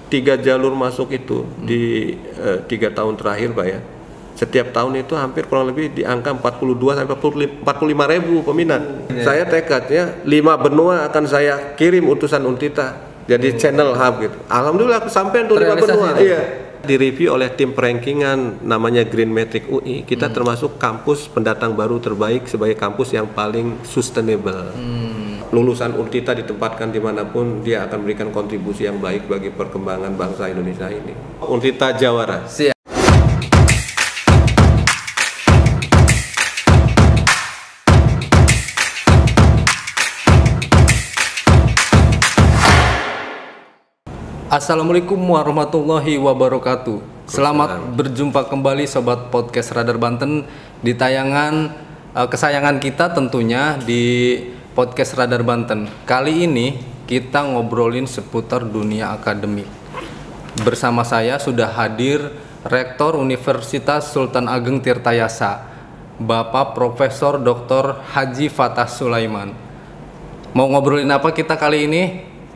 3 jalur masuk itu di 3 tahun terakhir Pak ya. Setiap tahun itu hampir kurang lebih di angka 42 sampai 45 ribu peminat. Saya tekadnya 5 benua akan saya kirim utusan Untita jadi channel hub gitu. Alhamdulillah kesampaian tuh 5 benua. Iya. Direview oleh tim perankingan namanya Green Metric UI. Kita termasuk kampus pendatang baru terbaik sebagai kampus yang paling sustainable. Lulusan Untita ditempatkan dimanapun dia akan memberikan kontribusi yang baik bagi perkembangan bangsa Indonesia ini. Untita Jawara. Siap. Assalamualaikum warahmatullahi wabarakatuh. Selamat berjumpa kembali Sobat Podcast Radar Banten di tayangan kesayangan kita tentunya di Podcast Radar Banten. Kali ini kita ngobrolin seputar dunia akademik. Bersama saya sudah hadir Rektor Universitas Sultan Ageng Tirtayasa, Bapak Profesor Dr. Haji Fatah Sulaiman. Mau ngobrolin apa kita kali ini?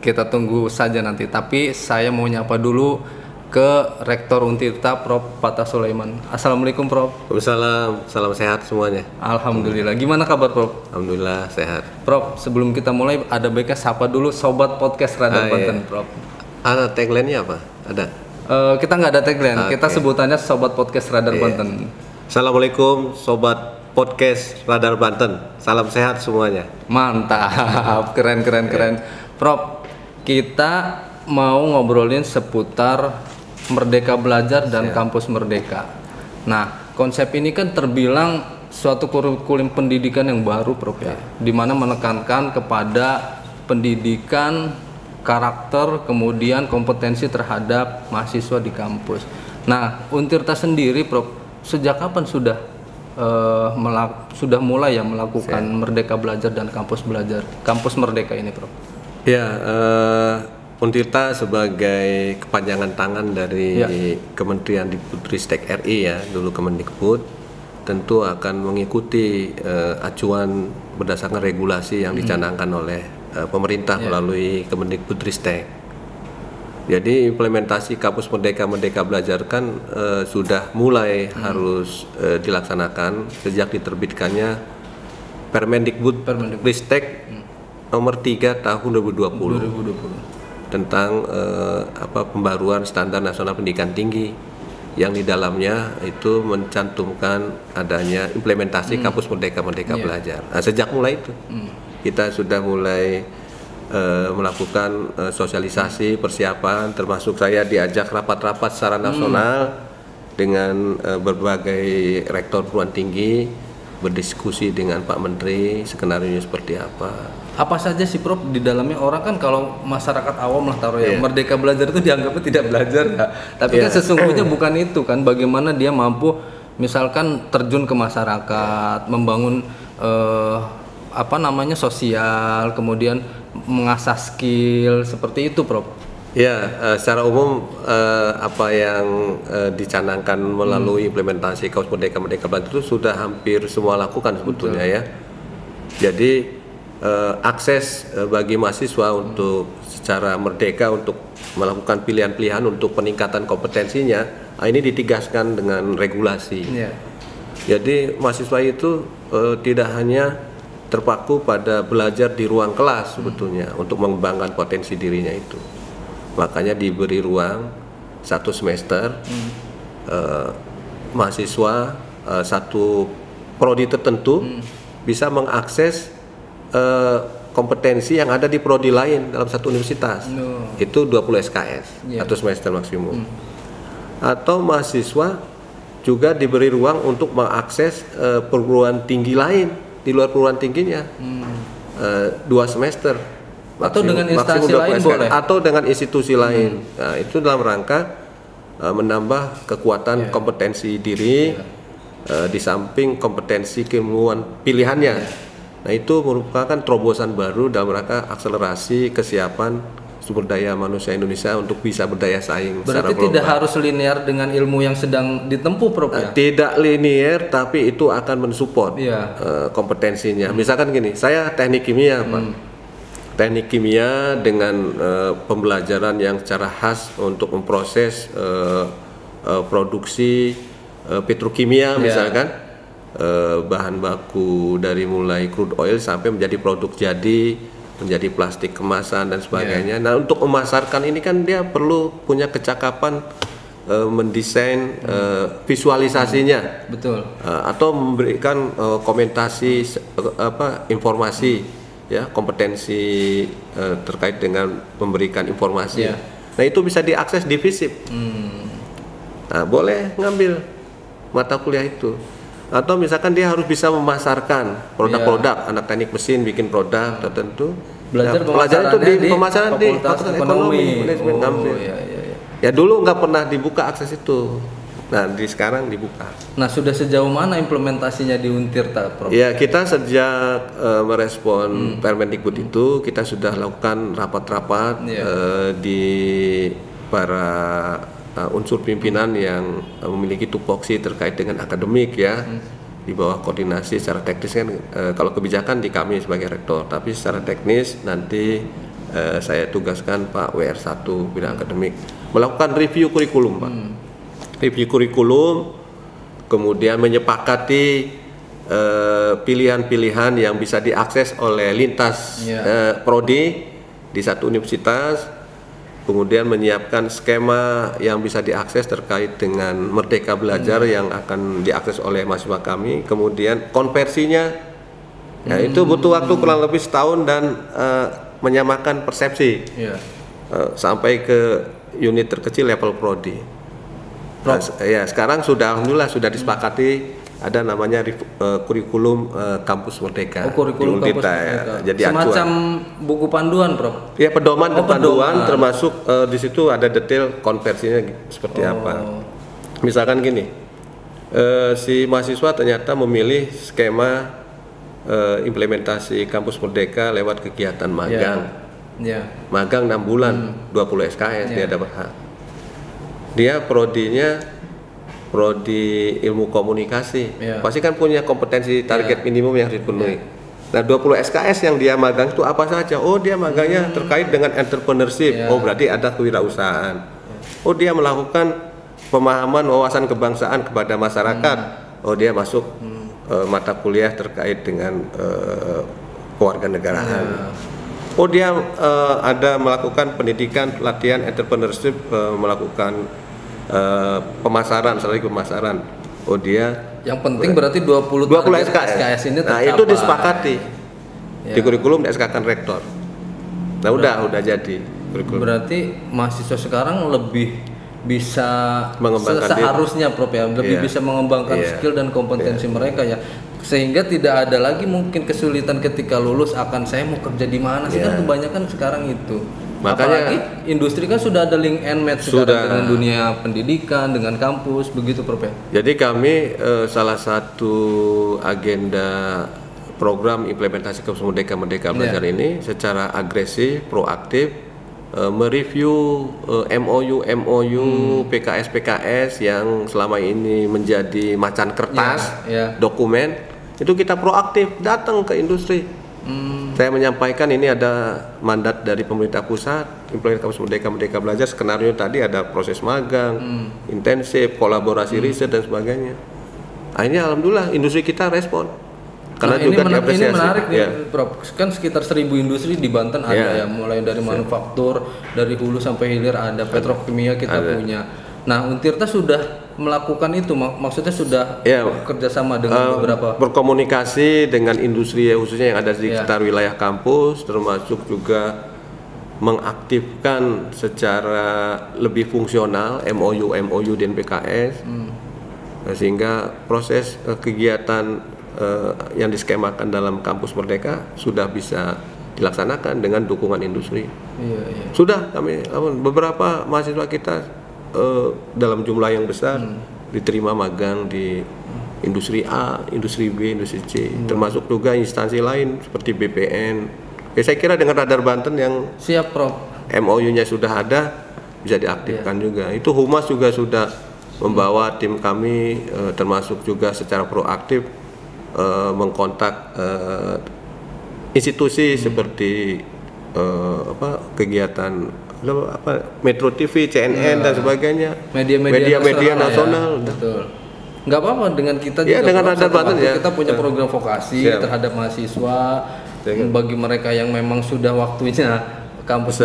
Kita tunggu saja nanti, tapi saya mau nyapa dulu ke Rektor Untita Prof. Fatah Sulaiman. Assalamualaikum Prof. Waalaikumsalam, salam sehat semuanya. Alhamdulillah. Gimana kabar Prof? Alhamdulillah sehat. Prof, sebelum kita mulai ada baiknya sapa dulu Sobat Podcast Radar Banten, Prof. Ada tagline-nya apa? Ada? Kita nggak ada tagline, kita sebutannya Sobat Podcast Radar Banten. Assalamualaikum Sobat Podcast Radar Banten. Salam sehat semuanya. Mantap, keren. Prof, kita mau ngobrolin seputar Merdeka Belajar dan Kampus Merdeka. Nah, konsep ini kan terbilang suatu kurikulum pendidikan yang baru, Prof ya, di mana menekankan kepada pendidikan karakter, kemudian kompetensi terhadap mahasiswa di kampus. Nah, Untirta sendiri, Prof, sejak kapan sudah mulai ya melakukan Merdeka Belajar dan Kampus Merdeka ini, Prof? Ya, Untita sebagai kepanjangan tangan dari Kementerian Dikbudristek RI ya, dulu Kemendikbud, tentu akan mengikuti acuan berdasarkan regulasi yang dicanangkan oleh pemerintah melalui Kemendikbudristek. Jadi implementasi Kampus Merdeka Belajar kan sudah mulai harus dilaksanakan sejak diterbitkannya Permendikbudristek nomor 3 tahun 2020 tentang pembaruan standar nasional pendidikan tinggi yang di dalamnya itu mencantumkan adanya implementasi Kampus Merdeka Belajar. Nah, sejak mulai itu kita sudah mulai melakukan sosialisasi persiapan, termasuk saya diajak rapat-rapat secara nasional dengan berbagai rektor perguruan tinggi, berdiskusi dengan Pak Menteri skenario seperti apa. Apa saja sih Prof di dalamnya? Orang kan kalau masyarakat awam lah taruh ya, Merdeka Belajar itu dianggapnya tidak belajar ya. Tapi kan sesungguhnya bukan itu kan, bagaimana dia mampu misalkan terjun ke masyarakat, membangun sosial, kemudian mengasah skill seperti itu, Prof. Ya, secara umum apa yang dicanangkan melalui implementasi Kampus Merdeka Belajar itu sudah hampir semua lakukan sebetulnya ya. Jadi akses bagi mahasiswa untuk secara merdeka untuk melakukan pilihan-pilihan untuk peningkatan kompetensinya, ini ditegaskan dengan regulasi. Jadi mahasiswa itu tidak hanya terpaku pada belajar di ruang kelas sebetulnya untuk mengembangkan potensi dirinya itu. Makanya diberi ruang 1 semester mahasiswa satu prodi tertentu bisa mengakses kompetensi yang ada di prodi lain dalam satu universitas. Itu 20 SKS, 1 semester maksimum. Atau mahasiswa juga diberi ruang untuk mengakses perguruan tinggi lain di luar perguruan tingginya, 2 semester. Atau dengan instansi lain boleh? Atau dengan institusi lain. Nah, itu dalam rangka menambah kekuatan kompetensi diri, di samping kompetensi keilmuan pilihannya. Nah, itu merupakan terobosan baru dalam rangka akselerasi kesiapan sumber daya manusia Indonesia untuk bisa berdaya saing. Berarti tidak harus linear dengan ilmu yang sedang ditempuh, Prof ya? Tidak linear, tapi itu akan mensupport kompetensinya. Misalkan gini, saya teknik kimia, Pak. teknik kimia dengan pembelajaran yang secara khas untuk memproses produksi petrokimia misalkan, bahan baku dari mulai crude oil sampai menjadi produk jadi, menjadi plastik kemasan dan sebagainya. Nah, untuk memasarkan ini kan dia perlu punya kecakapan mendesain visualisasinya, betul, atau memberikan komentasi informasi, ya, kompetensi terkait dengan memberikan informasi. Nah, itu bisa diakses di FISIP. Nah, boleh ngambil mata kuliah itu. Atau misalkan dia harus bisa memasarkan produk-produk, anak teknik mesin bikin produk tertentu. Belajar pelajaran itu di pemasaran di Fakultas Ekonomi. Manajemen ngambil. Ya dulu nggak pernah dibuka akses itu. Nah, sekarang dibuka. Nah, sudah sejauh mana implementasinya di Untirta, Prof? Ya, kita sejak merespon Permendikbud itu, kita sudah lakukan rapat-rapat di para unsur pimpinan yang memiliki tupoksi terkait dengan akademik, ya, di bawah koordinasi secara teknis kan. Kalau kebijakan di kami sebagai rektor, tapi secara teknis nanti saya tugaskan Pak WR1 bidang akademik melakukan review kurikulum, Pak. Review kurikulum, kemudian menyepakati pilihan-pilihan yang bisa diakses oleh lintas prodi di satu universitas. Kemudian menyiapkan skema yang bisa diakses terkait dengan Merdeka Belajar yang akan diakses oleh mahasiswa kami. Kemudian konversinya, ya, itu butuh waktu kurang lebih setahun dan menyamakan persepsi sampai ke unit terkecil level prodi. Nah, ya, sekarang sudah alhamdulillah sudah disepakati ada namanya kurikulum Kampus Merdeka. Kurikulum Kampus Merdeka. Jadi semacam buku panduan, Prof. Ya, pedoman panduan, termasuk di situ ada detail konversinya seperti apa. Misalkan gini, si mahasiswa ternyata memilih skema implementasi Kampus Merdeka lewat kegiatan magang. Magang 6 bulan, 20 SKS dia dapat hak. Dia prodinya prodi ilmu komunikasi, pasti kan punya kompetensi target minimum yang harus dipenuhi. Nah, 20 SKS yang dia magang itu apa saja? Oh, dia magangnya terkait dengan entrepreneurship. Oh, berarti ada kewirausahaan. Oh, dia melakukan pemahaman wawasan kebangsaan kepada masyarakat. Oh, dia masuk mata kuliah terkait dengan kewarganegaraan. Oh, dia ada melakukan pendidikan pelatihan entrepreneurship, melakukan pemasaran, strategi pemasaran. Oh, dia yang penting berarti 20 SKS ini tercapai. Nah, itu disepakati di kurikulum SK-kan rektor. Nah, udah jadi kurikulum. Berarti mahasiswa sekarang lebih bisa mengembangkan seharusnya, Prof, ya, lebih bisa mengembangkan skill dan kompetensi mereka, ya, sehingga tidak ada lagi mungkin kesulitan ketika lulus akan saya mau kerja di mana sih, kan kebanyakan sekarang itu. Makanya apalagi industri kan sudah ada link and match dengan dunia pendidikan, dengan kampus, begitu, Prof. Jadi kami salah satu agenda program implementasi Kampus Merdeka Belajar ini secara agresif, proaktif mereview MOU, PKS yang selama ini menjadi macan kertas, dokumen, itu kita proaktif datang ke industri. Saya menyampaikan ini ada mandat dari pemerintah pusat, implementasi Kampus Merdeka Belajar, skenario tadi ada proses magang, intensif, kolaborasi riset dan sebagainya. Akhirnya alhamdulillah industri kita respon. Karena juga ini menarik nih, Prof. Kan sekitar 1000 industri di Banten ada, ya, mulai dari manufaktur, dari hulu sampai hilir ada, petrokimia kita punya. Nah, Untirta sudah melakukan itu, maksudnya sudah bekerja sama dengan beberapa, berkomunikasi dengan industri khususnya yang ada di sekitar wilayah kampus, termasuk juga mengaktifkan secara lebih fungsional MOU dan PKS, sehingga proses kegiatan yang diskemakan dalam Kampus Merdeka sudah bisa dilaksanakan dengan dukungan industri. Sudah kami beberapa mahasiswa kita dalam jumlah yang besar diterima magang di industri A, industri B, industri C, termasuk juga instansi lain seperti BPN. Ya, saya kira dengan Radar Banten yang siap, Prof, MOU-nya sudah ada, bisa diaktifkan juga. Itu Humas juga sudah membawa tim kami, termasuk juga secara proaktif mengkontak institusi seperti kegiatan Metro TV, CNN dan sebagainya, media nasional. Ya. Betul. Nggak apa-apa dengan kita ya, juga dengan Radar Banten ya. Kita punya program vokasi terhadap mahasiswa. Bagi mereka yang memang sudah waktunya kampus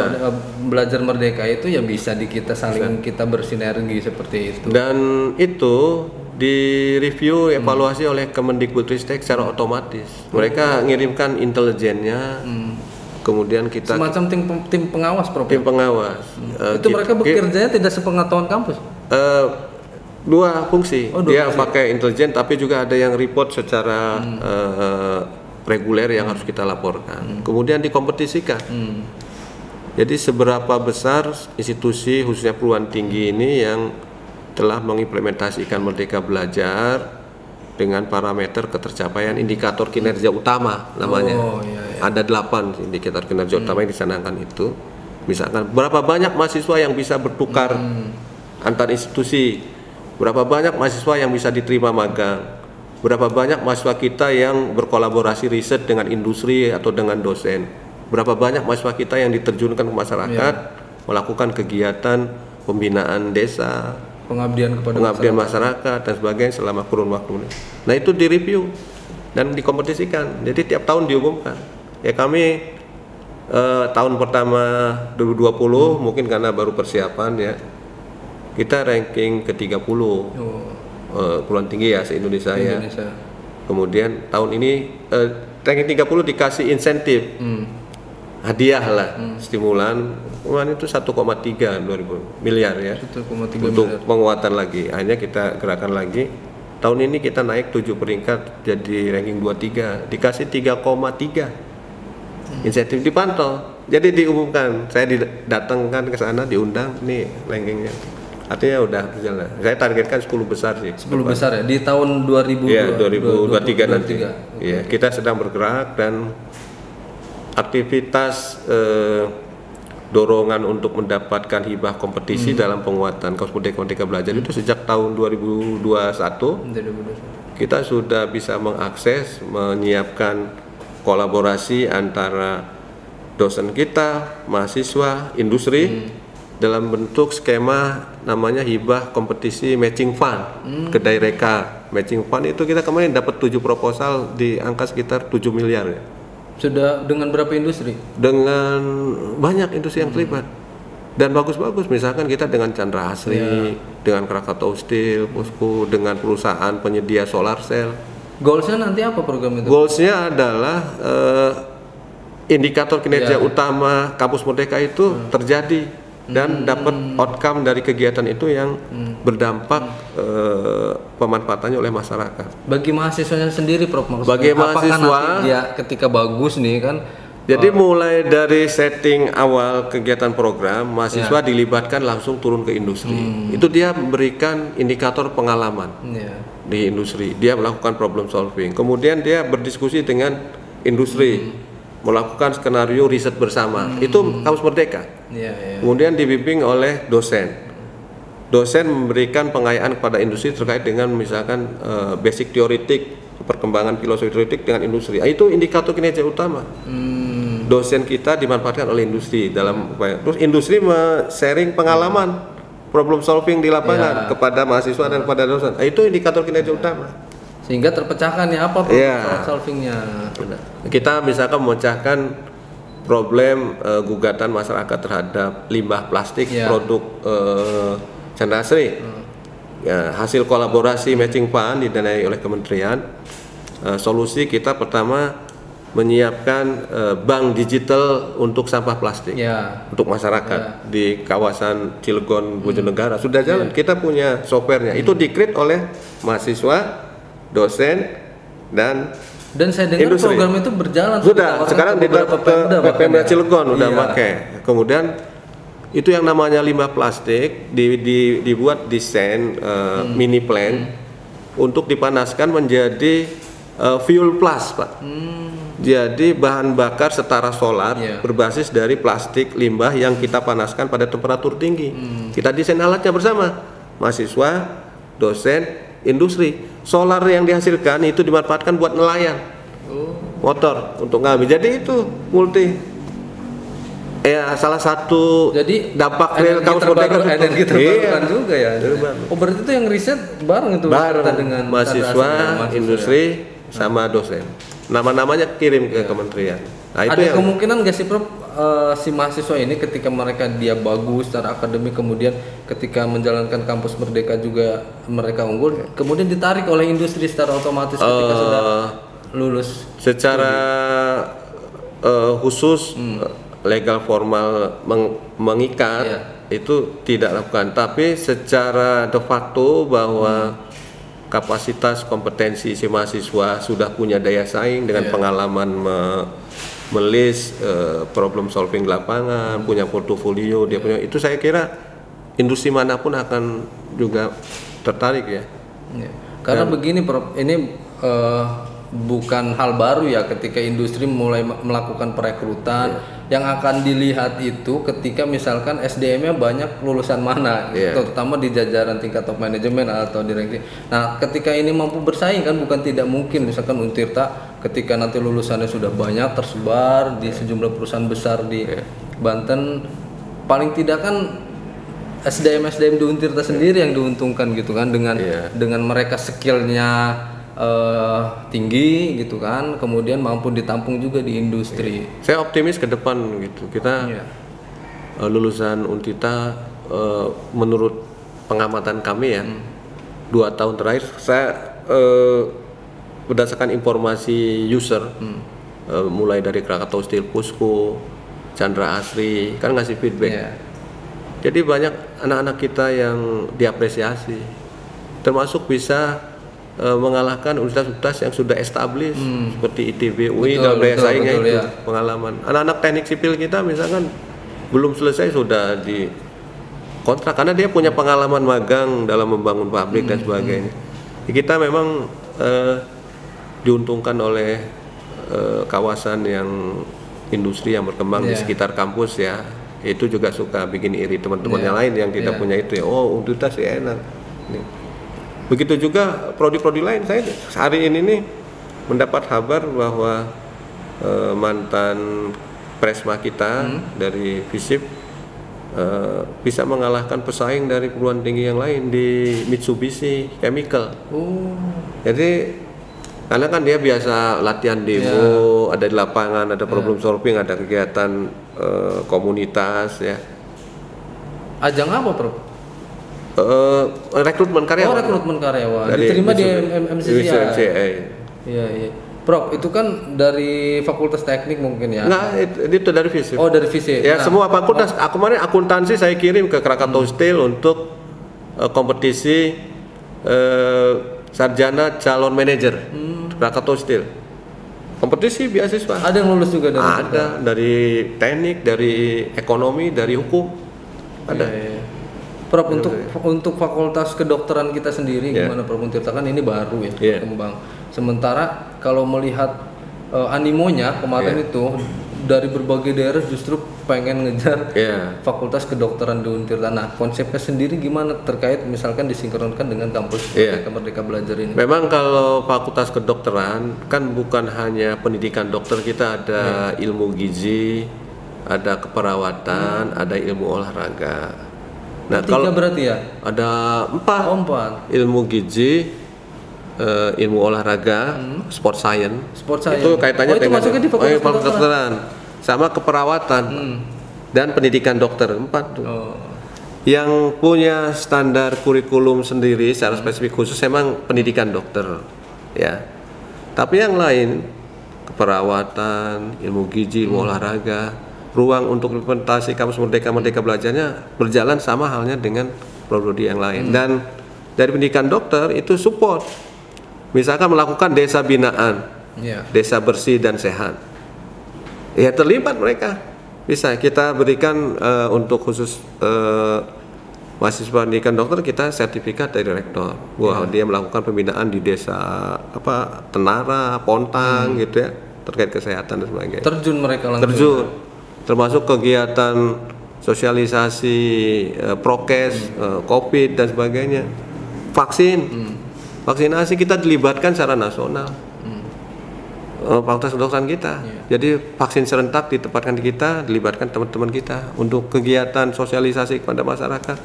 belajar merdeka itu ya bisa kita saling kita bersinergi seperti itu. Dan itu di review evaluasi oleh Kemendikbudristek secara otomatis. Mereka ngirimkan intelijennya. Kemudian kita semacam tim pengawas, Prof. Tim pengawas. Itu mereka bekerjanya tidak sepengetahuan kampus. Dua fungsi. Dia pakai intelijen, tapi juga ada yang report secara reguler yang harus kita laporkan. Kemudian dikompetisikan. Jadi seberapa besar institusi khususnya perguruan tinggi ini yang telah mengimplementasikan Merdeka Belajar dengan parameter ketercapaian indikator kinerja utama namanya. Ada 8 indikator kinerja utama yang dicanangkan itu. Misalkan berapa banyak mahasiswa yang bisa bertukar antar institusi, berapa banyak mahasiswa yang bisa diterima magang, berapa banyak mahasiswa kita yang berkolaborasi riset dengan industri atau dengan dosen, berapa banyak mahasiswa kita yang diterjunkan ke masyarakat melakukan kegiatan pembinaan desa, pengabdian masyarakat dan sebagainya selama kurun waktu ini. Nah, itu direview dan dikompetisikan. Jadi tiap tahun diumumkan. Ya, kami tahun pertama 2020 mungkin karena baru persiapan ya, kita ranking ke-30 perguruan tinggi ya se-Indonesia ya. Kemudian tahun ini ranking 30 dikasih insentif, hadiah lah, stimulan. Kemarin itu 1,3 miliar ya, 1,3 untuk miliar. Penguatan lagi. Akhirnya kita gerakan lagi. Tahun ini kita naik 7 peringkat jadi ranking 23, dikasih 3,3 insentif, dipantau. Jadi diumumkan, saya didatangkan ke sana, diundang, nih rankingnya. Artinya udah berjalan. Saya targetkan 10 besar sih. 10 besar ya di tahun 2023 nanti. Ya, kita sedang bergerak dan aktivitas dorongan untuk mendapatkan hibah kompetisi dalam penguatan Kampus Merdeka Belajar itu sejak tahun 2021 kita sudah bisa mengakses, menyiapkan kolaborasi antara dosen kita, mahasiswa, industri dalam bentuk skema namanya hibah kompetisi matching fund ke Daireka. Matching fund itu kita kemarin dapat 7 proposal di angka sekitar 7 miliar ya. Sudah dengan berapa industri? Dengan banyak industri yang terlibat dan bagus-bagus. Misalkan kita dengan Chandra Asri, dengan Krakatau Steel, POSCO, dengan perusahaan penyedia solar cell. Goalsnya nanti apa program itu? Goalsnya adalah indikator kinerja utama Kampus Merdeka itu terjadi dan dapat outcome dari kegiatan itu yang berdampak pemanfaatannya oleh masyarakat. Bagi mahasiswanya sendiri, Prof, maksudnya bagi mahasiswa nanti dia ketika bagus nih kan. Jadi mulai dari setting awal kegiatan program, mahasiswa dilibatkan langsung turun ke industri. Itu dia memberikan indikator pengalaman di industri. Dia melakukan problem solving. Kemudian dia berdiskusi dengan industri, melakukan skenario riset bersama. Itu Kampus Merdeka. Kemudian dibimbing oleh dosen. Dosen memberikan pengayaan kepada industri terkait dengan misalkan basic teoretik, perkembangan filosofi teoretik dengan industri. Itu indikator kinerja utama. Dosen kita dimanfaatkan oleh industri dalam upaya. Terus industri sharing pengalaman problem solving di lapangan kepada mahasiswa dan kepada dosen. Itu indikator kinerja utama. Sehingga terpecahkan ya apa problem solvingnya. Kita misalkan memecahkan problem gugatan masyarakat terhadap limbah plastik produk Chandra Asri. Hasil kolaborasi matching fund didanai oleh kementerian. Solusi kita pertama menyiapkan bank digital untuk sampah plastik untuk masyarakat di kawasan Cilegon, Bojonegara. Sudah jalan, kita punya softwarenya. Itu di-create oleh mahasiswa, dosen, dan saya dengar industri. Program itu berjalan sudah. Sekarang di Pemda Cilegon udah pakai. Kemudian itu yang namanya limbah plastik dibuat desain mini plant untuk dipanaskan menjadi fuel plus, Pak. Jadi bahan bakar setara solar berbasis dari plastik limbah yang kita panaskan pada temperatur tinggi. Kita desain alatnya bersama, mahasiswa, dosen, industri. Solar yang dihasilkan itu dimanfaatkan buat nelayan, motor untuk ngambil. Jadi itu multi Ya, salah satu Jadi dampak real kampus Merdeka energi terbarukan juga ya. Oh, berarti itu yang riset bareng itu bareng dengan mahasiswa, industri sama dosen. Nama-namanya kirim ke kementerian. Nah, itu ada kemungkinan nggak sih Prof, si mahasiswa ini ketika mereka dia bagus secara akademik, kemudian ketika menjalankan kampus Merdeka juga mereka unggul, kemudian ditarik oleh industri secara otomatis ketika sudah lulus? Secara khusus legal formal mengikat itu tidak lakukan, tapi secara de facto bahwa kapasitas kompetensi si mahasiswa sudah punya daya saing dengan pengalaman melis problem solving lapangan, punya portofolio, dia punya itu, saya kira industri manapun akan juga tertarik ya. Karena begini Prof, ini bukan hal baru ya ketika industri mulai melakukan perekrutan. Yang akan dilihat itu ketika misalkan SDM-nya banyak lulusan mana, terutama di jajaran tingkat top manajemen atau direksi. Nah, ketika ini mampu bersaing kan bukan tidak mungkin, misalkan Untirta ketika nanti lulusannya sudah banyak tersebar di sejumlah perusahaan besar di Banten, paling tidak kan SDM di Untirta sendiri yang diuntungkan gitu kan dengan mereka skillnya tinggi gitu kan, kemudian mampu ditampung juga di industri. Saya optimis ke depan gitu. Kita lulusan Untirta menurut pengamatan kami ya 2 tahun terakhir, saya berdasarkan informasi user mulai dari Krakatau Steel, Pusku, Chandra Asri kan ngasih feedback. Jadi banyak anak-anak kita yang diapresiasi, termasuk bisa mengalahkan universitas-universitas yang sudah established seperti ITB, UI dalam daya saingnya itu pengalaman. Anak-anak teknik sipil kita misalkan belum selesai sudah di kontrak karena dia punya pengalaman magang dalam membangun pabrik dan sebagainya. Kita memang diuntungkan oleh kawasan yang industri yang berkembang di sekitar kampus ya. Itu juga suka bikin iri teman-teman yang lain yang tidak punya itu ya. Oh, universitas ya enak. Begitu juga prodi-prodi lain. Saya hari ini nih mendapat kabar bahwa mantan presma kita dari FISIP bisa mengalahkan pesaing dari perguruan tinggi yang lain di Mitsubishi Chemical. Jadi karena kan dia biasa latihan demo, ada di lapangan, ada problem solving, ada kegiatan komunitas ya. Ajang apa Prof? Rekrutmen karyawan. Rekrutmen karyawan. Diterima di MCCI. Iya. Prof, itu kan dari Fakultas Teknik mungkin ya? Enggak, itu dari FISIP. Oh, dari FISIP. Ya, semua fakultas. Kemarin akuntansi saya kirim ke Krakatau Steel untuk kompetisi sarjana calon manajer Krakatau Steel. Kompetisi beasiswa. Ada yang lulus juga dari Ada dari teknik, dari ekonomi, dari hukum. Ada. Prof, untuk fakultas kedokteran kita sendiri gimana Prof Untirta, kan ini baru ya berkembang. Sementara kalau melihat animonya kemarin itu dari berbagai daerah justru pengen ngejar fakultas kedokteran di Untirta. Nah, konsepnya sendiri gimana terkait misalkan disinkronkan dengan kampus Merdeka Belajar ini? Memang kalau fakultas kedokteran kan bukan hanya pendidikan dokter, kita ada ilmu gizi, ada keperawatan, ada ilmu olahraga. Nah, kalau berarti ya? Ada 4. Ilmu gizi, ilmu olahraga, sport science. Itu kaitannya dengan masuknya di fakultas kedokteran. Sama keperawatan dan pendidikan dokter, 4 tuh. Yang punya standar kurikulum sendiri secara spesifik khusus memang pendidikan dokter ya. Tapi yang lain keperawatan, ilmu gizi, ilmu olahraga, ruang untuk implementasi kampus Merdeka Belajarnya berjalan sama halnya dengan prodi yang lain. Dan dari pendidikan dokter itu support, misalkan melakukan desa binaan, desa bersih dan sehat, ya terlibat mereka. Bisa kita berikan untuk khusus mahasiswa pendidikan dokter, kita sertifikat dari rektor bahwa dia melakukan pembinaan di desa Tenara, Pontang gitu ya, terkait kesehatan dan sebagainya. Terjun mereka langsung. Termasuk kegiatan sosialisasi prokes, COVID dan sebagainya, vaksinasi kita dilibatkan secara nasional. fakultas kedokteran kita. Jadi vaksin serentak ditempatkan di kita, dilibatkan teman-teman kita untuk kegiatan sosialisasi kepada masyarakat.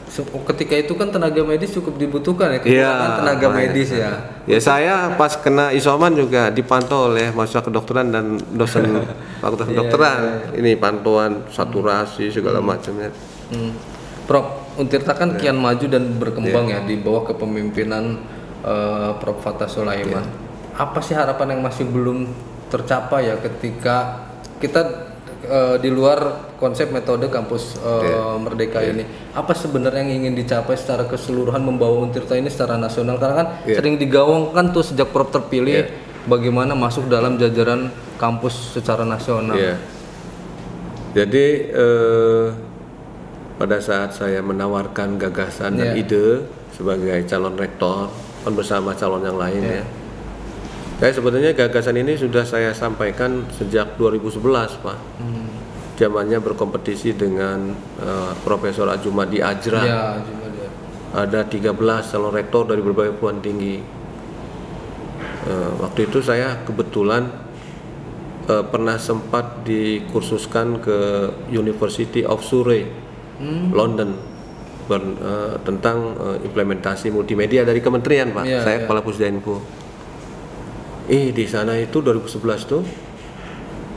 Ketika itu kan tenaga medis cukup dibutuhkan ya, tenaga medis ya. Ya saya pas kena isoman juga dipantau oleh mahasiswa kedokteran dan dosen fakultas kedokteran. Ini pantauan saturasi segala macamnya. Prof, Untirta kan kian maju dan berkembang ya di bawah kepemimpinan Prof. Fathah Sulaiman. Apa sih harapan yang masih belum tercapai ya ketika kita di luar konsep metode kampus Merdeka ini? Apa sebenarnya yang ingin dicapai secara keseluruhan membawa Untirta ini secara nasional? Karena kan sering digaungkan tuh sejak Prof terpilih bagaimana masuk dalam jajaran kampus secara nasional. Jadi pada saat saya menawarkan gagasan dan ide sebagai calon rektor kan bersama calon yang lain ya. Saya sebenarnya gagasan ini sudah saya sampaikan sejak 2011, Pak. Zamannya berkompetisi dengan Profesor Ajumadi Ajra. Ada 13 calon rektor dari berbagai perguruan tinggi. Waktu itu saya kebetulan pernah sempat dikursuskan ke University of Surrey, London, tentang implementasi multimedia dari kementerian, Pak. Saya kepala Pusdinfo. Di sana itu 2011 tuh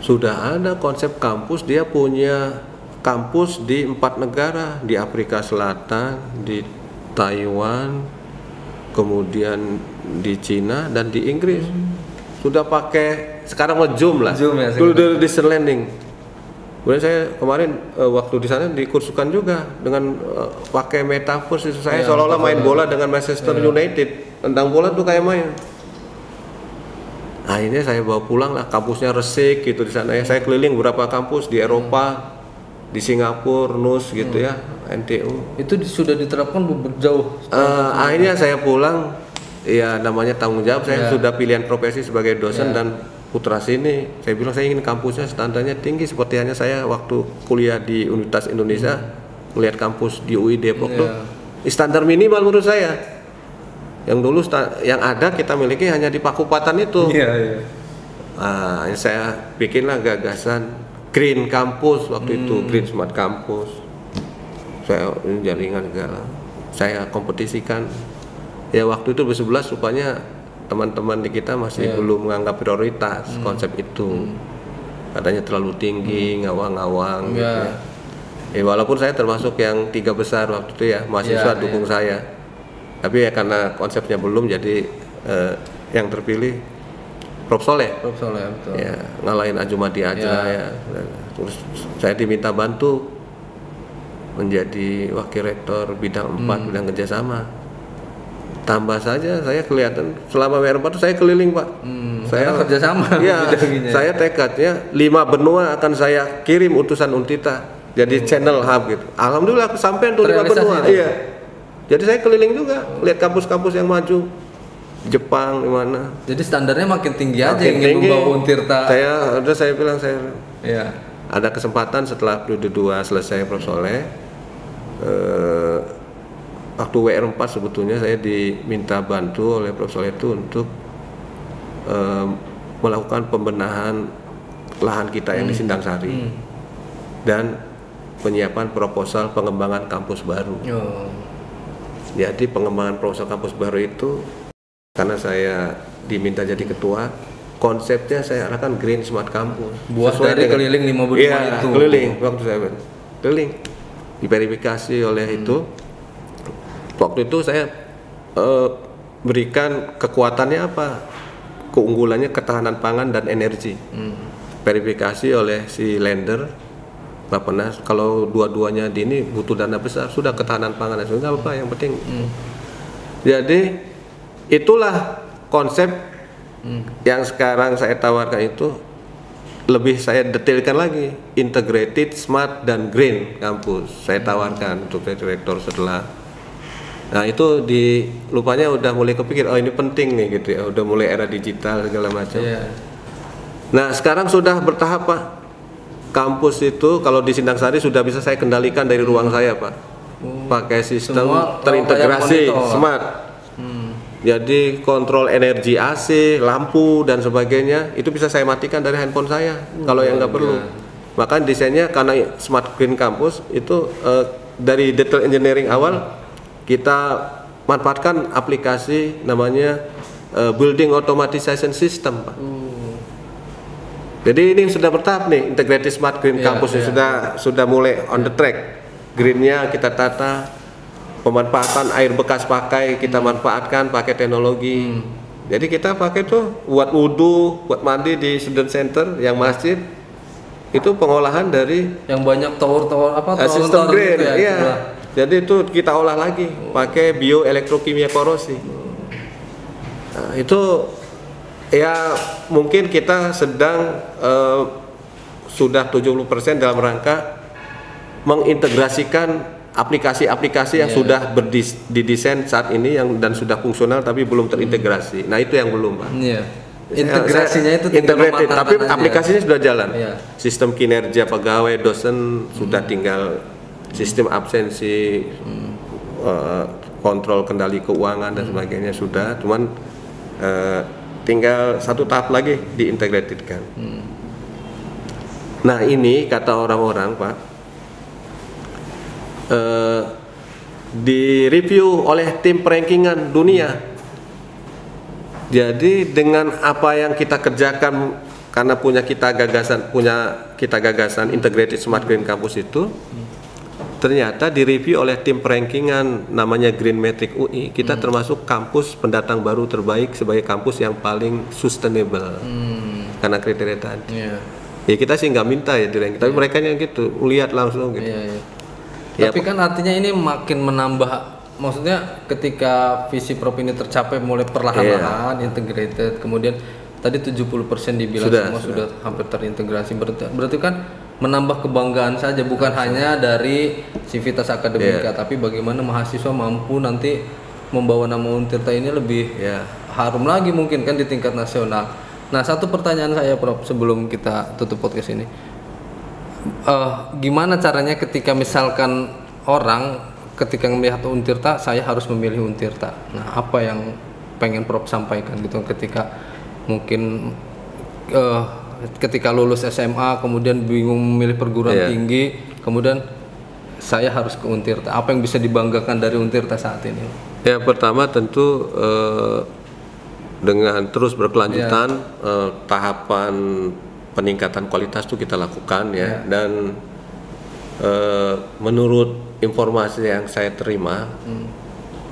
sudah ada konsep kampus. Dia punya kampus di 4 negara, di Afrika Selatan, di Taiwan, kemudian di Cina dan di Inggris. Sudah pakai sekarang Zoom lah. Dulu distance learning. Kemudian saya kemarin waktu di sana dikursuskan juga dengan pakai metaverse itu. Saya seolah-olah main bola dengan Manchester United. Tendang bola tuh kayak main. Akhirnya saya bawa pulang lah, kampusnya resik gitu di sana ya. Saya keliling beberapa kampus di Eropa, di Singapura, NUS gitu ya, NTU. Itu sudah diterapkan jauh. Akhirnya saya pulang, ya namanya tanggung jawab. Saya sudah pilihan profesi sebagai dosen dan putra sini. Saya bilang saya ingin kampusnya standarnya tinggi seperti hanya saya waktu kuliah di Universitas Indonesia, melihat kampus di UI Depok tuh standar minimal menurut saya. Yang dulu yang ada kita miliki hanya di Pakupatan itu. Saya bikinlah gagasan Green Campus waktu itu, Green Smart Campus. Saya jaringan segala. Saya kompetisikan. Ya waktu itu 2011 rupanya teman-teman di kita masih belum menganggap prioritas konsep itu. Katanya terlalu tinggi, ngawang-ngawang gitu ya. Walaupun saya termasuk yang 3 besar waktu itu ya, mahasiswa dukung saya. Tapi ya karena konsepnya belum, jadi yang terpilih Prof Soleh. Betul. Ya, ngalahin Ajumadi Ajra ya. Terus saya diminta bantu menjadi wakil rektor bidang 4 bidang kerjasama. Tambah saja saya kelihatan selama WR4 itu saya keliling, Pak. Saya kerjasama. Iya, saya tekadnya 5 benua akan saya kirim utusan Untirta jadi channel hub gitu. Alhamdulillah aku sampai tuh 5 benua. Iya. Jadi saya keliling juga, lihat kampus-kampus yang maju, Jepang di mana. Jadi standarnya makin tinggi aja yang membawa Untirta. Saya bilang ada kesempatan setelah periode 2 selesai Prof Soleh. Waktu WR4 sebetulnya saya diminta bantu oleh Prof Soleh itu untuk melakukan pembenahan lahan kita yang di Sindang Sari dan penyiapan proposal pengembangan kampus baru. Jadi pengembangan proposal kampus baru itu karena saya diminta jadi ketua, konsepnya saya arahkan Green Smart Campus. Buat dari keliling 5 benua itu. Keliling waktu saya keliling, diverifikasi oleh itu. Waktu itu saya berikan kekuatannya apa, keunggulannya ketahanan pangan dan energi. Verifikasi oleh si lender Bappenas, kalau dua-duanya di ini butuh dana besar, sudah ketahanan pangan sudah apa yang penting. Jadi itulah konsep yang sekarang saya tawarkan itu, lebih saya detailkan lagi, integrated, smart dan green campus saya tawarkan untuk direktur setelah. Nah itu lupanya udah mulai kepikir, oh ini penting nih gitu ya, udah mulai era digital segala macam. Nah sekarang sudah bertahap, Pak. Kampus itu kalau di Sindang Sari sudah bisa saya kendalikan dari ruang saya, Pak. Pakai sistem terintegrasi smart. Jadi kontrol energi AC, lampu dan sebagainya itu bisa saya matikan dari handphone saya kalau yang nggak perlu. Maka desainnya karena Smart Green Campus itu dari detail engineering awal kita manfaatkan aplikasi namanya Building Automation System, Pak. Jadi ini sudah bertahap nih, integrated Smart Green Campus sudah mulai on the track. Greennya kita tata, pemanfaatan air bekas pakai kita manfaatkan pakai teknologi. Jadi kita pakai tuh buat wudhu, buat mandi di student center yang masjid itu pengolahan dari yang banyak tower sistem green, gitu ya, iya. Jadi itu kita olah lagi pakai bioelektrokimia korosi. Nah, itu ya mungkin kita sedang sudah 70% dalam rangka mengintegrasikan aplikasi-aplikasi yang sudah didesain saat ini dan sudah fungsional tapi belum terintegrasi. Nah, itu yang belum, Pak. Integrasinya itu integrated, tapi aplikasinya sudah jalan. Iya. Sistem kinerja pegawai, dosen sudah tinggal sistem absensi, kontrol kendali keuangan dan sebagainya sudah, cuman tinggal satu tahap lagi diintegratedkan. Nah, ini kata orang-orang, Pak, di review oleh tim perankingan dunia. Jadi dengan apa yang kita kerjakan karena punya kita gagasan integrated Smart Green Campus itu ternyata direview oleh tim perankingan namanya Green Metric UI, kita termasuk kampus pendatang baru terbaik sebagai kampus yang paling sustainable karena kriteria tadi. Ya kita sih nggak minta ya di ranking, tapi mereka yang gitu lihat langsung gitu. Tapi kan artinya ini makin menambah. Maksudnya ketika visi prop ini tercapai mulai perlahan-lahan integrated, kemudian tadi 70% dibilang sudah hampir terintegrasi, berarti kan menambah kebanggaan saja, bukan hanya dari sivitas akademika, tapi bagaimana mahasiswa mampu nanti membawa nama Untirta ini lebih harum lagi mungkin kan di tingkat nasional. Nah, satu pertanyaan saya, Prof, sebelum kita tutup podcast ini, gimana caranya ketika misalkan orang ketika melihat Untirta, saya harus memilih Untirta. Nah, apa yang pengen Prof sampaikan gitu ketika mungkin ketika lulus SMA kemudian bingung memilih perguruan tinggi, kemudian saya harus ke Untirta. Apa yang bisa dibanggakan dari Untirta saat ini? Ya, pertama tentu dengan terus berkelanjutan tahapan peningkatan kualitas itu kita lakukan dan menurut informasi yang saya terima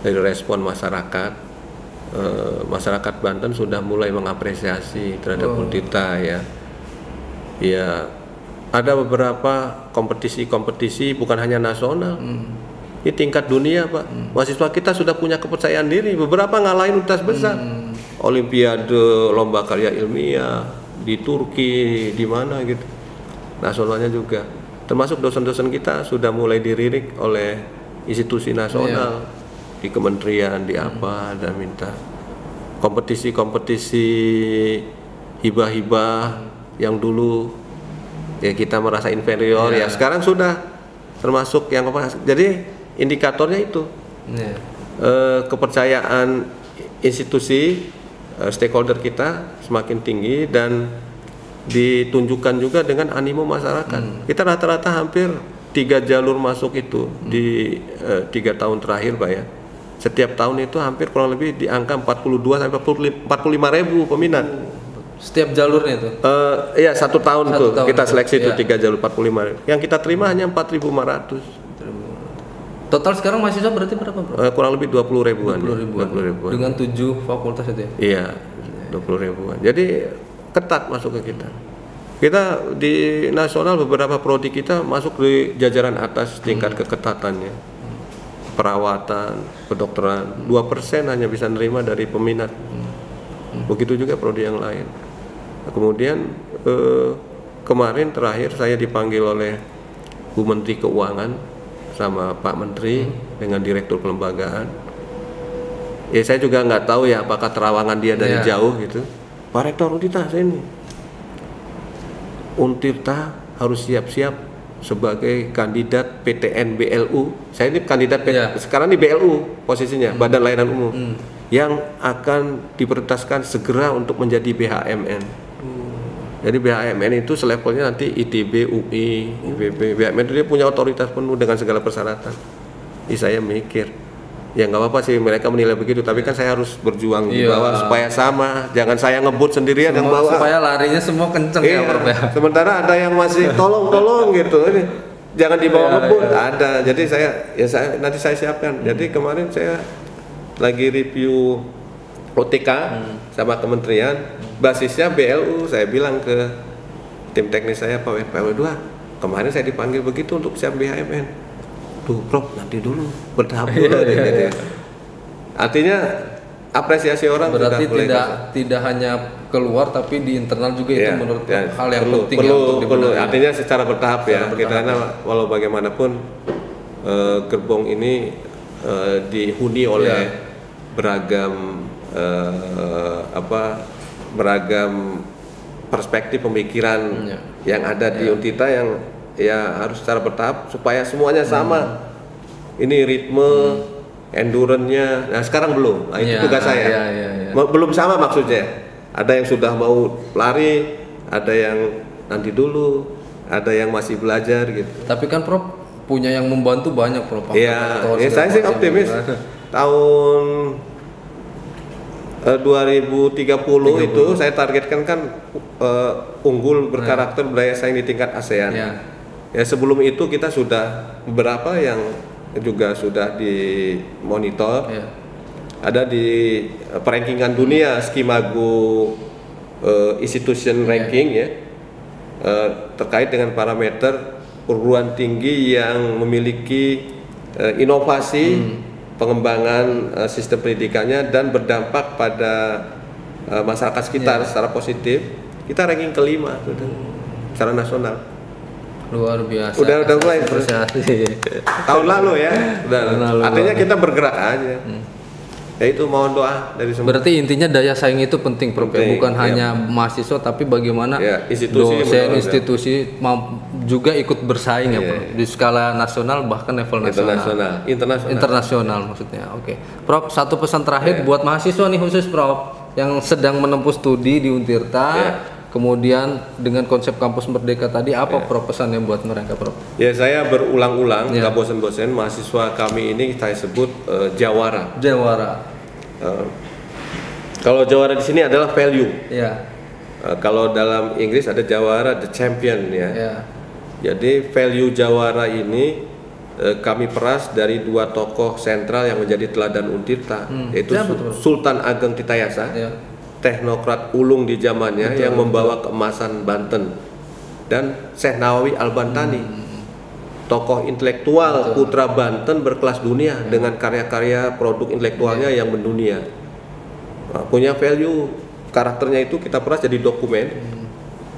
dari respon masyarakat, masyarakat Banten sudah mulai mengapresiasi terhadap Untirta ya. Ada beberapa kompetisi bukan hanya nasional, ini tingkat dunia, Pak. Mahasiswa kita sudah punya kepercayaan diri, beberapa ngalahin universitas besar, Olimpiade lomba karya ilmiah di Turki, di mana gitu, nasionalnya juga. Termasuk dosen-dosen kita sudah mulai diririk oleh institusi nasional di kementerian, di apa, dan minta kompetisi-kompetisi hibah-hibah yang dulu ya kita merasa inferior ya sekarang sudah termasuk yang jadi indikatornya itu kepercayaan institusi stakeholder kita semakin tinggi dan ditunjukkan juga dengan animo masyarakat. Kita rata-rata hampir 3 jalur masuk itu di 3 tahun terakhir, Pak ya. Setiap tahun itu hampir kurang lebih di angka 42 sampai 45 ribu peminat. Setiap jalurnya itu? Iya, satu tahun kita seleksi itu 3 jalur 45 ribu. Yang kita terima hanya 4.500. Total sekarang mahasiswa berarti berapa, Bro? Kurang lebih 20 ribuan. 20 ribuan. Dengan 7 fakultas itu ya? Iya, 20 ribuan. Jadi ketat masuk ke kita. Kita di nasional beberapa prodi kita masuk di jajaran atas tingkat keketatannya. Perawatan, kedokteran, 2% hanya bisa nerima dari peminat. Begitu juga prodi yang lain. Nah, kemudian kemarin terakhir saya dipanggil oleh Bu Menteri Keuangan sama Pak Menteri dengan Direktur Kelembagaan. Ya saya juga nggak tahu ya apakah terawangan dia dari jauh gitu. Pak Rektor Untirta ini, Untirta harus siap-siap sebagai kandidat PTN BLU. Saya ini kandidat sekarang di BLU posisinya, Badan Layanan Umum. yang akan diprioritaskan segera untuk menjadi BHMN. Jadi BHMN itu selevelnya nanti ITB, UI, IPB. BHMN itu dia punya otoritas penuh dengan segala persyaratan. Jadi saya mikir, ya nggak apa-apa sih mereka menilai begitu, tapi kan saya harus berjuang di bawah supaya sama. Jangan saya ngebut sendirian yang bawah. Supaya larinya semua kenceng ya Prof. Sementara ada yang masih tolong gitu. Ini jangan dibawa ngebut. Ada. Jadi nanti saya siapkan. Jadi kemarin saya lagi review OTK sama kementerian, basisnya BLU. Saya bilang ke tim teknis saya, Pak W2, kemarin saya dipanggil begitu untuk siap BHMN. Tuh Prof, nanti dulu, bertahap dulu. Gitu. Artinya apresiasi orang berarti tidak hanya keluar tapi di internal juga itu menurut hal yang penting perlu. Artinya secara bertahap karena walau bagaimanapun gerbong ini dihuni oleh beragam beragam perspektif pemikiran yang ada di Untita yang ya harus secara bertahap supaya semuanya sama. Ini ritme, endurance-nya. Nah, sekarang belum. Nah, itu tugas saya. Belum sama maksudnya. Ada yang sudah mau lari, ada yang nanti dulu, ada yang masih belajar gitu. Tapi kan Prof punya yang membantu banyak Prof. Saya sih optimis. Tahun 2030 itu saya targetkan kan unggul berkarakter budaya saing di tingkat ASEAN. Ya sebelum itu kita sudah beberapa yang juga sudah dimonitor. Ada di perankingan dunia Skimago Institution Ranking terkait dengan parameter perguruan tinggi yang memiliki inovasi pengembangan sistem pendidikannya dan berdampak pada masyarakat sekitar secara positif. Kita ranking kelima secara nasional. Luar biasa. Udah mulai tahun lalu ya. Artinya kita bergerak aja. Ya itu mohon doa dari semua. Berarti intinya daya saing itu penting Prof, bukan hanya mahasiswa tapi bagaimana institusi juga ikut bersaing ya Prof, di skala nasional bahkan level nasional. Internasional maksudnya. Oke. Prof, satu pesan terakhir buat mahasiswa nih khusus Prof yang sedang menempuh studi di Untirta, kemudian dengan konsep kampus merdeka tadi apa Prof pesannya buat mereka Prof? Ya saya berulang-ulang nggak bosan-bosan mahasiswa kami ini saya sebut jawara. Kalau jawara di sini adalah value. Kalau dalam Inggris ada jawara the champion ya. Jadi value jawara ini kami peras dari dua tokoh sentral yang menjadi teladan Untirta, yaitu Sultan Ageng Tirtayasa, teknokrat ulung di zamannya yang membawa keemasan Banten, dan Syekh Nawawi Al-Bantani, tokoh intelektual putra Banten berkelas dunia dengan karya-karya produk intelektualnya yang mendunia. Nah, punya value, karakternya itu kita peras jadi dokumen.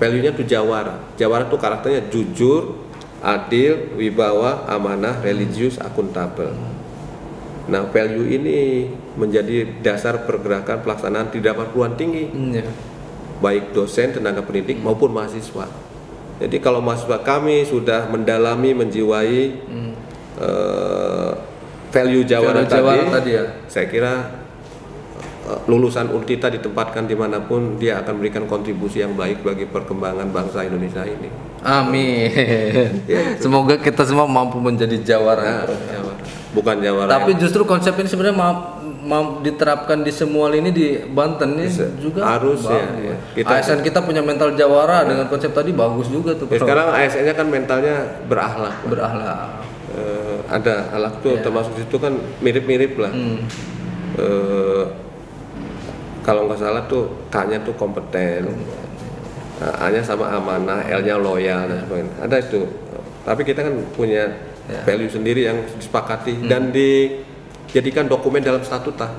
Value-nya tuh jawara. Jawara tuh karakternya jujur, adil, wibawa, amanah, religius, akuntabel. Nah, value ini menjadi dasar pergerakan pelaksanaan tidak perguruan tinggi, baik dosen, tenaga pendidik maupun mahasiswa. Jadi kalau mahasiswa kami sudah mendalami, menjiwai value jawara tadi saya kira lulusan Untita ditempatkan dimanapun dia akan memberikan kontribusi yang baik bagi perkembangan bangsa Indonesia ini. Amin. Semoga kita semua mampu menjadi jawara. Bukan jawara. Tapi justru konsep ini sebenarnya mau diterapkan di semua lini di Banten ini juga harus ya. ASN kita punya mental jawara dengan konsep tadi bagus juga tuh. Sekarang ASN-nya kan mentalnya berakhlak. Ada akhlak tuh termasuk itu kan mirip-mirip lah. Kalau nggak salah tuh K-nya tuh kompeten, A-nya sama amanah, L-nya loyal dan sebagainya. Ada itu. Tapi kita kan punya value sendiri yang disepakati dan dijadikan dokumen dalam statuta.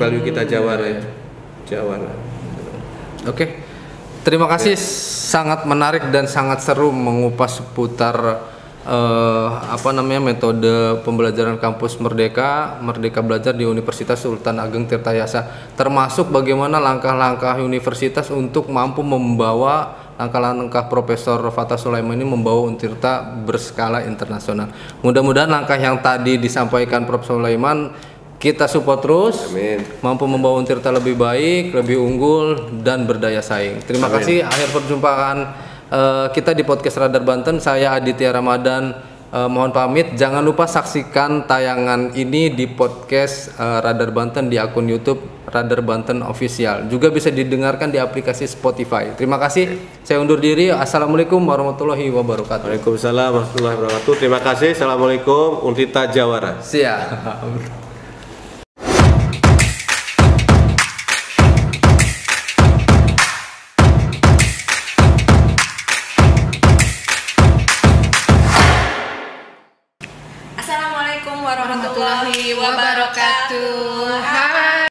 Value kita jawara itu. Jawara. Oke. Terima kasih, sangat menarik dan sangat seru mengupas seputar metode pembelajaran kampus Merdeka Belajar di Universitas Sultan Ageng Tirtayasa, termasuk bagaimana langkah-langkah universitas untuk mampu membawa langkah-langkah Profesor Fathah Sulaiman ini membawa Untirta berskala internasional. Mudah-mudahan langkah yang tadi disampaikan Prof Sulaiman kita support terus, Amin. mampu membawa Untirta lebih baik, lebih unggul dan berdaya saing. Terima kasih. Akhir perjumpaan kita di podcast Radar Banten. Saya Aditya Ramadan, mohon pamit. Jangan lupa saksikan tayangan ini di podcast Radar Banten di akun YouTube Radar Banten Official. Juga bisa didengarkan di aplikasi Spotify. Terima kasih. Saya undur diri. Assalamualaikum warahmatullahi wabarakatuh. Waalaikumsalam warahmatullahi wabarakatuh. Terima kasih. Assalamualaikum. Untirta Jawara. Siap. Assalamualaikum warahmatullahi wabarakatuh.